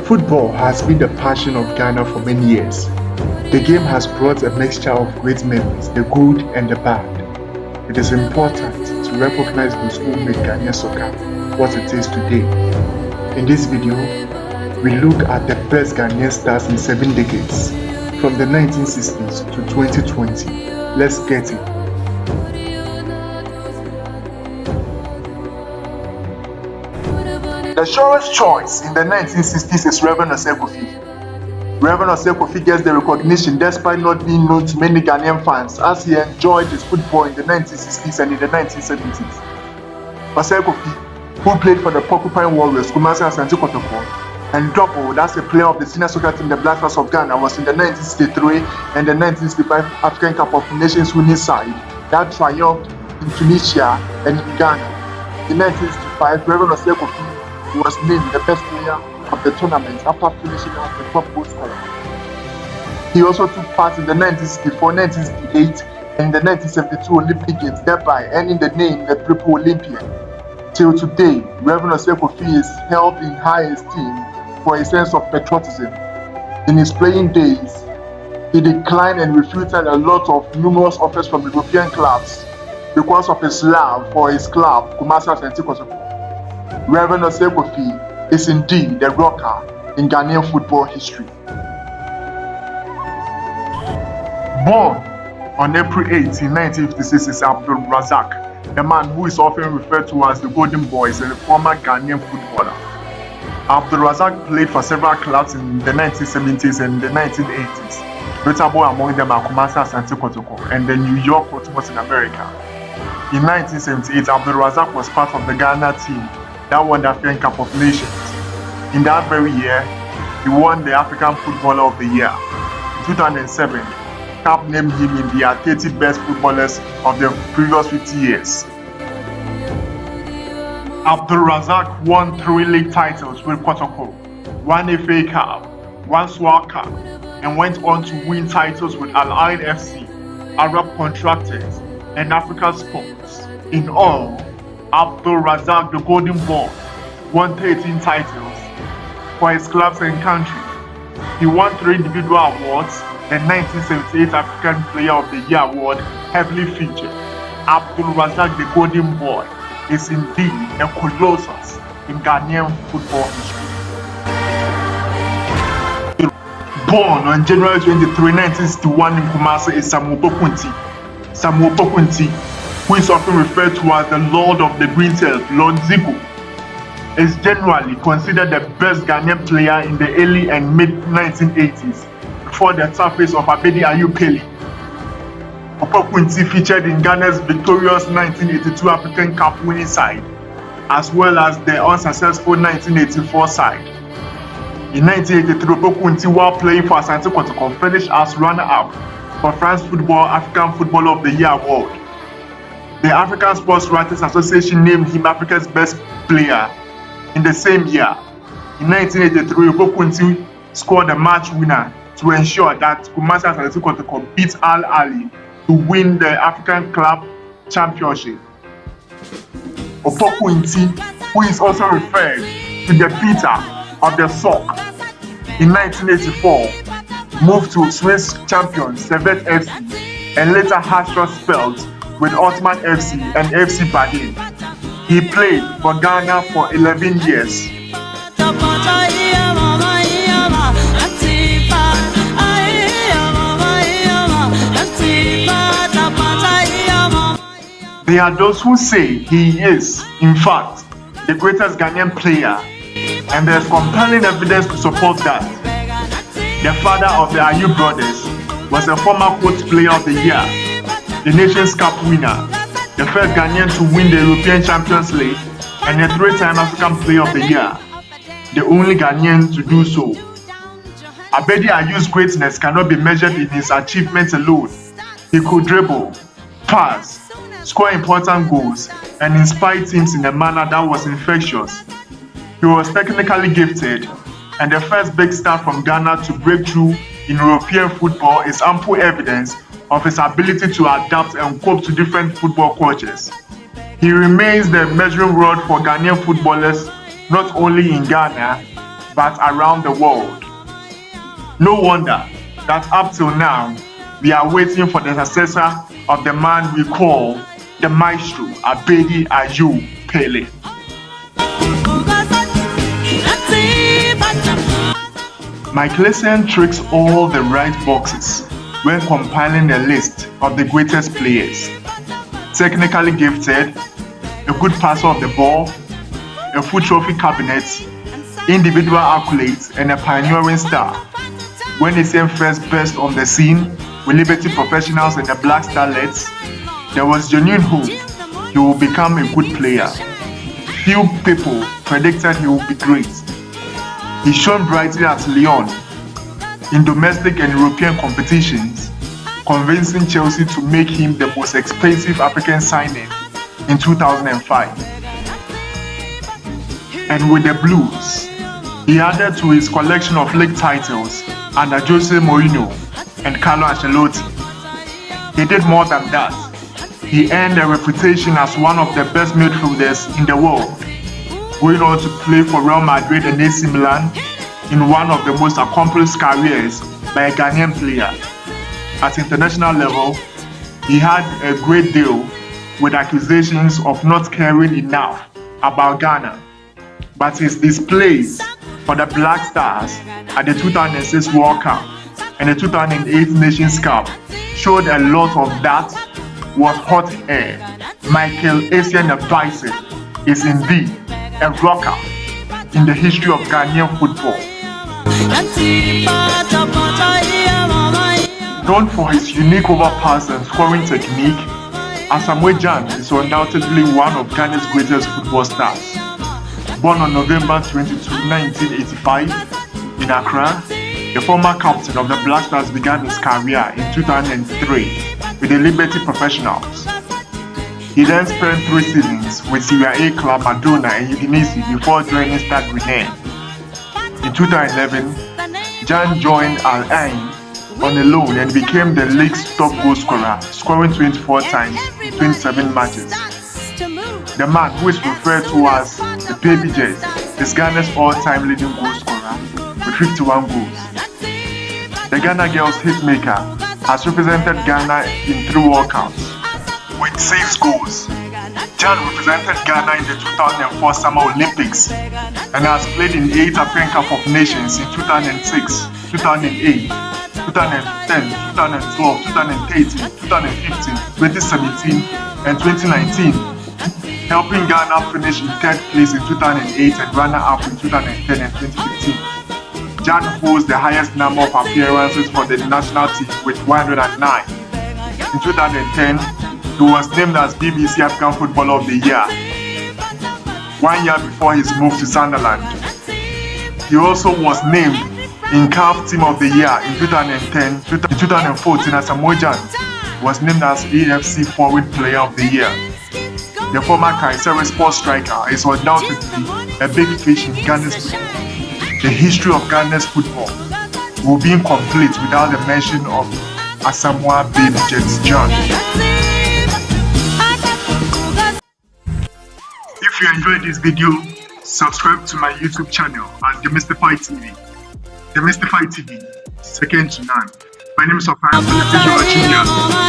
Football has been the passion of Ghana for many years. The game has brought a mixture of great memories, the good and the bad. It is important to recognize those who made Ghanaian soccer what it is today. In this video, we look at the best Ghanaian stars in 7 decades, from the 1960s to 2020. Let's get it. The surest choice in the 1960s is Reverend Osei Kofi. Reverend Osei Kofi gets the recognition despite not being known to many Ghanaian fans, as he enjoyed his football in the 1960s and in the 1970s. Osei Kofi, who played for the Porcupine Warriors, Kumasi Asante Kotoko, and doubled as a player of the senior soccer team, the Black Stars of Ghana, was in the 1963 and the 1965 African Cup of Nations winning side that triumphed in Tunisia and in Ghana. In 1965, Reverend Osei Kofi was named the best player of the tournament after finishing as the top goal scorer. He also took part in the 1964, 1968 and the 1972 Olympic Games, thereby earning the name the Triple Olympian. Till today, Reverend Osei Kofi is held in high esteem for a sense of patriotism. In his playing days, he declined and refuted a lot of numerous offers from European clubs because of his love for his club, Kumasi Asante Kotoko. Reverend Osei Kofi is indeed the rocker in Ghanaian football history. Born on April 18, 1956 is Abdul Razak, the man who is often referred to as the Golden Boy, is a former Ghanaian footballer. Abdul Razak played for several clubs in the 1970s and the 1980s, notable among them are Kumasi Asante Kotoko and the New York Cosmos in America. In 1978, Abdul Razak was part of the Ghana team that won the African Cup of Nations. In that very year, he won the African Footballer of the Year. In 2007, CAF named him in their 30 best footballers of the previous 50 years. Abdul Razak won 3 league titles with Kotoko, 1 FA Cup, 1 SWAC Cup, and went on to win titles with Al Ain FC, Arab Contractors, and Africa Sports. In all, Abdul Razak, the Golden Boy, won 13 titles for his clubs and country. He won 3 individual awards. The 1978 African Player of the Year award heavily featured. Abdul Razak, the Golden Boy, is indeed a colossus in Ghanaian football history. Born on January 23, 1961 in Kumasi is Samuel Pokunti. Samuel Pokunti, who is often referred to as the Lord of the Green Turf, Lord Zico, is generally considered the best Ghanaian player in the early and mid-1980s, before the surface of Abedi Ayew Pele. Opokunti featured in Ghana's victorious 1982 African Cup winning side, as well as the unsuccessful 1984 side. In 1983, Opokunti, while playing for Asante Kotoko, finished as runner-up for France Football African Footballer of the Year award. The African Sports Writers Association named him Africa's best player in the same year. In 1983, Opokunti scored a match winner to ensure that Kumasi Asante Kotoko beat Al Ahly to win the African Club Championship. Opokunti, who is also referred to the Peter of the Sock, in 1984 moved to Swiss champion Servette FC and later had short spells with Ottoman FC and FC Badin. He played for Ghana for 11 years. There are those who say he is, in fact, the greatest Ghanaian player, and there's compelling evidence to support that. The father of the Ayew brothers was a former Coach Player of the Year, the Nations Cup winner, the first Ghanaian to win the European Champions League, and a 3-time African Player of the Year, the only Ghanaian to do so. Abedi Ayew's greatness cannot be measured in his achievements alone. He could dribble, pass, score important goals, and inspire teams in a manner that was infectious. He was technically gifted, and the first big star from Ghana to break through in European football is ample evidence of his ability to adapt and cope to different football cultures. He remains the measuring rod for Ghanaian footballers, not only in Ghana, but around the world. No wonder that up till now, we are waiting for the successor of the man we call the maestro, Abedi Ayew Pele. Michael Essien ticks all the right boxes when compiling a list of the greatest players. Technically gifted, a good passer of the ball, a full trophy cabinet, individual accolades, and a pioneering star. When Essien first burst on the scene with Liberty Professionals and the Black Starlets, there was genuine hope he would become a good player. Few people predicted he would be great. He shone brightly at Lyon in domestic and European competitions, convincing Chelsea to make him the most expensive African signing in 2005. And with the Blues, he added to his collection of league titles under Jose Mourinho and Carlo Ancelotti. He did more than that. He earned a reputation as one of the best midfielders in the world, going on to play for Real Madrid and AC Milan in one of the most accomplished careers by a Ghanaian player. At international level, he had a great deal with accusations of not caring enough about Ghana, but his displays for the Black Stars at the 2006 World Cup and the 2008 Nations Cup showed a lot of that was hot air. Michael Essien the Bison is indeed a rocker in the history of Ghanaian football. Known for his unique overpass and scoring technique, Asamoah Gyan is undoubtedly one of Ghana's greatest football stars. Born on November 22, 1985 in Accra, the former captain of the Black Stars began his career in 2003 with the Liberty Professionals. He then spent 3 seasons with Serie A club Madonna and Udinese before joining Stade Rennais. In 2011, Gyan joined Al Ain on a loan and became the league's top goal scorer, scoring 24 times in 27 matches. The man who is referred to as the Baby Jet is Ghana's all-time leading goal scorer with 51 goals. The Ghana Girls hitmaker has represented Ghana in 3 World Cups with 6 goals. Gyan represented Ghana in the 2004 Summer Olympics and has played in 8 African Cup of Nations in 2006, 2008, 2010, 2012, 2013, 2015, 2017, and 2019, helping Ghana finish in 3rd place in 2008 and runner-up in 2010 and 2015. Gyan holds the highest number of appearances for the national team with 109. In 2010, he was named as BBC African Footballer of the Year, 1 year before his move to Sunderland. He also was named in CAF Team of the Year in 2010. In 2014, Asamoah Gyan was named as AFC Forward Player of the Year. The former Kayseri Sports striker is undoubtedly a big fish in Ghana's football. The history of Ghana's football will be incomplete without the mention of Asamoah Baby Jet Gyan. If you enjoyed this video, subscribe to my YouTube channel at Demystify TV. Demystify TV, second to none. My name is Opara Junior.